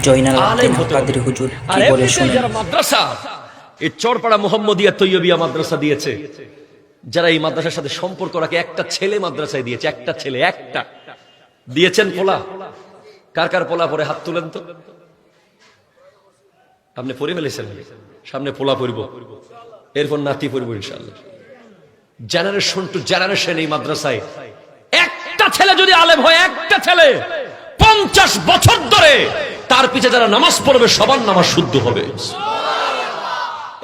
জয়নাল আবেদিন কাদের হুজুর কি বলে শুনুন। যারা মাদ্রাসা এই চরপাড়া মোহাম্মদিয়া তৈয়বিয়া মাদ্রাসা দিয়েছে, যারা এই মাদ্রাসার সাথে সম্পর্ক রাখে, একটা ছেলে মাদ্রাসায় দিয়েছে, একটা ছেলে, একটা দিয়েছেন পোলা। কার কার পোলা পরে হাত তুলেন তো। আপনি পড়ে ফেলেছেন, সামনে পোলা পড়ব, এরপর নাতি পড়ব ইনশাআল্লাহ। জেনারেশন টু জেনারেশন এই মাদ্রাসায় একটা ছেলে যদি আলেম হয়, একটা ছেলে 50 বছর ধরে তার পিছে যারা নামাজ পড়বে সবার নামাজ শুদ্ধ হবে,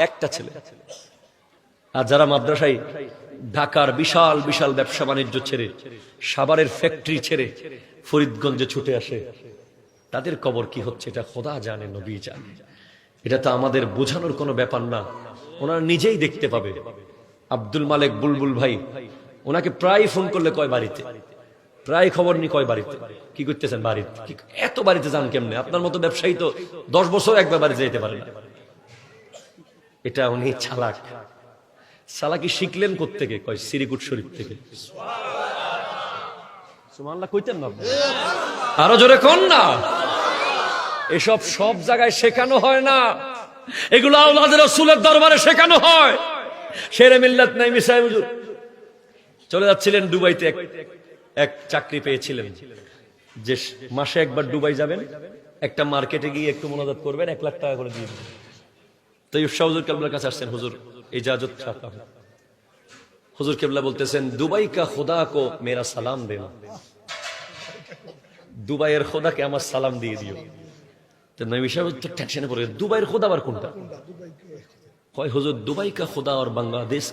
একটা ছেলে। আর যারা মাদ্রাসায় ঢাকার বিশাল বিশাল ব্যবসা বাণিজ্য ছেড়ে, সাভারের ফ্যাক্টরি ছেড়ে ফরিদগঞ্জে ছুটে আসে, তাদের কবর কি হচ্ছে এটা খোদা জানে, নবী জানে। এটা তো আমাদের বোঝানোর কোনো ব্যাপার না, ওনারা নিজেই দেখতে পাবে। আব্দুল মালেক বুলবুল ভাই, ওনাকে প্রায় ফোন করলে কয় বাড়িতে, প্রায় খবর নি কয় বাড়িতে, কি করতেছেন বাড়িতে, এত বাড়িতে যান কেমনে? আপনার মতো ব্যবসায়ী তো 10 বছর একবার বাড়িতে যেতে পারে না। এটা উনি চালাক। চালাকি শিখলেন কোত্থেকে? কয় সিরিকুট শরীফ থেকে। সুবহানাল্লাহ কইতেন না? আরো জোরে কোন না। এসব সব জায়গায় শেখানো হয় না, এগুলো আওলাদের রাসূলের দরবারে শেখানো হয়। শেরে মিল্লাত নাইমি সাহেব হুজুর চলে যাচ্ছিলেন দুবাইতে, এক চাকরি পেয়েছিলেন যে মাসে একবার দুবাই যাবেন, একটা মার্কেটে গিয়ে একটু মুনাজাত করবেন, 1 লাখ টাকা করে দিয়ে দেবেন। তো শাহ হুজুর কেবলার কাছে আসছেন, হুজুর ইজাজত চাহতা হूं। হুজুর কেবলা বলতেছেন, দুবাই কা খুদা কো মেরা সালাম দেনা, দুবাইয়ের খোদাকে আমার সালাম দিয়ে দিও। তো নবী সাহেব তো টেনশনে পড়ে, দুবাইয়ের খোদা আবার কোনটা? কয় হুজুর दुबई का खुदा और बांग्लादेश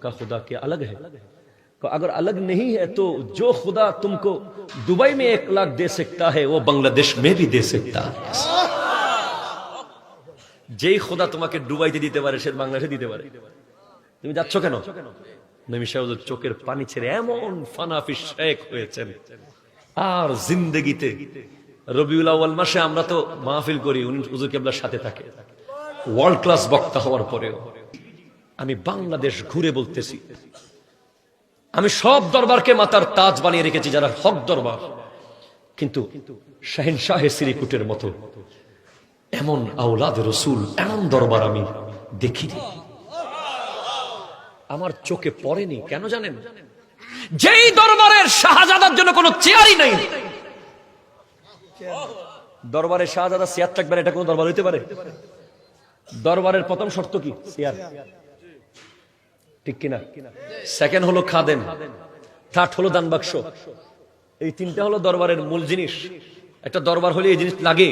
का खुदा क्या अलग है? अगर अलग नहीं है तो जो खुदा तुमको दुबई में 1 लाख दे सकता है वो बांग्लादेश में भी दे सकता है। যেই খোদা তোমাকে দুবাইতে দিতে পারে সে বাংলাদেশে দিতে পারে। তুমি যাচ্ছ কেন? নবী সাহেব চোখের পানি ছেড়ে এমন ফানাফি শেখ হয়েছেন। আর জিন্দেগিতে রবিউল আউয়াল মাসে আমরা তো মাহফিল করি, উনি হুজুর কেবলার সাথে থাকে, ওয়ার্ল্ড ক্লাস বক্তা হওয়ার পরেও আমি বাংলাদেশ ঘুরে বলতেছি, আমি সব দরবারকে মাথার তাজ বানিয়ে রেখেছি যারা হক দরবার, কিন্তু শাহিনশাহে সিরিকুটের মতো এমন আওলাদ রাসূল, এমন দরবার আমি দেখিনি, আমার চোখে পড়েনি। কেন জানেন? যেই দরবারের শাহজাদার জন্য কোনো চেয়ারই নাই। দরবারে শাহজাদা চেয়ার থাকবে না, এটা কোন দরবার হইতে পারে? দরবারের প্রথম শর্ত কি? চেয়ার, ঠিক কিনা? সেকেন্ড হলো খাদেম, থার্ড হলো দান বাক্স। এই 3টা হলো দরবারের মূল জিনিস। একটা দরবার হলে এই জিনিস লাগে।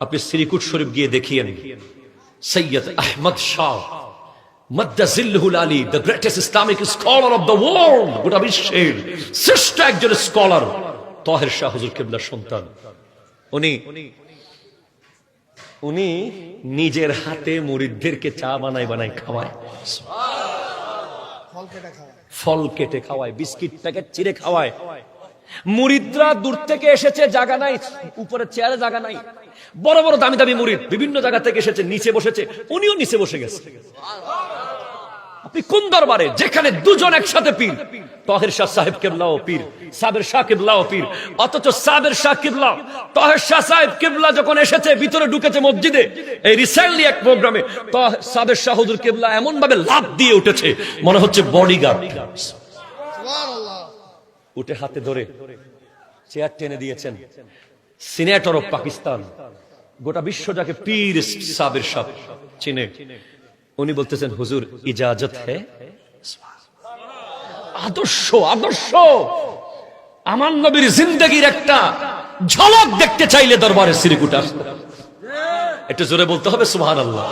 আপনি সিরিকুট শরীফ গিয়ে দেখিয়েন, সৈয়দ আহমদ শাহ মাদ্দাজিল্লুহুল আলী, the greatest Islamic scholar of the world, গোটা বিশ্বের শ্রেষ্ঠ একজন স্কলার তাহের শাহ হুজুর কেবলার সন্তান। উনি নিজের হাতে মুরিদদেরকে চা বানায় বানায় খাওয়ায়, ফল কেটে খাওয়ায়, বিস্কিট প্যাকেট চিড়ে খাওয়ায়। মুরিদরা দূর থেকে এসেছে, জায়গা নাই, উপরে চেয়ারে জায়গা নাই, বড় বড় দামি দামি মুরিদ বিভিন্ন জায়গা থেকে এসেছে, নিচে বসেছে, উনিও নিচে বসে গেছে। আপনি কোন দরবারে যেখানে দুজন একসাথে পীর, তাহের শাহ সাহেব কেবলাও পীর, সাবের শাহ কেবলাও পীর, অথচ সাবের শাহ কেবলা তাহের শাহ সাহেব কেবলা যখন এসেছে ভিতরে ঢুকেছে মসজিদে, এই রিসেন্টলি এক প্রোগ্রামে সাবের শাহ হুজুর কেবলা এমন ভাবে লাফ দিয়ে উঠেছে মনে হচ্ছে বডিগার্ড, উঠে হাতে ধরে চেয়ার টেনে দিয়েছেন। সিনেটর অফ পাকিস্তান, গোটা বিশ্ব যাকে পীর সাবের শাহ চিনে, উনি বলতেছেন হুজুর ইজাজত है। আদর্শ, আদর্শ। আমার নবীর জিন্দেগির একটা ঝলক দেখতে চাইলে দরবারে সিরিকুট আসতে, একটু জোরে বলতে হবে সুবহানাল্লাহ।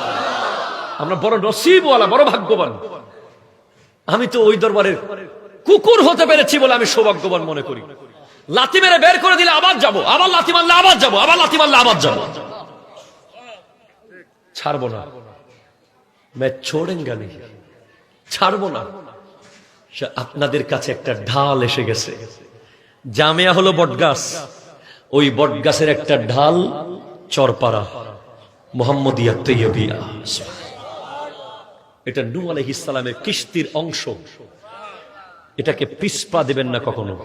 আমরা বড় নসিবওয়ালা, বড় ভাগ্যবান। আমি তো ওই দরবারের কুকুর হতে পেরেছি বলে আমি সৌভাগ্যবান মনে করি। লাথি মেরে বের করে দিলে আবার যাব, আবার লাথি মারলে আবার যাব, আবার লাথি মারলে আবার যাব, ছাড়বো না। मैं छोड़ेंगा नहीं, ছাড়বো না। আপনাদের কাছে একটা ঢাল এসে গেছে। জামিয়া হলো বটগাছ, ওই বটগাছের একটা ঢাল চরপাড়া মোহাম্মদিয়া তৈয়বিয়া। এটা নূহ আলাইহিস সালামের কিস্তির অংশ, এটাকে পিছপা দেবেন না কখনো।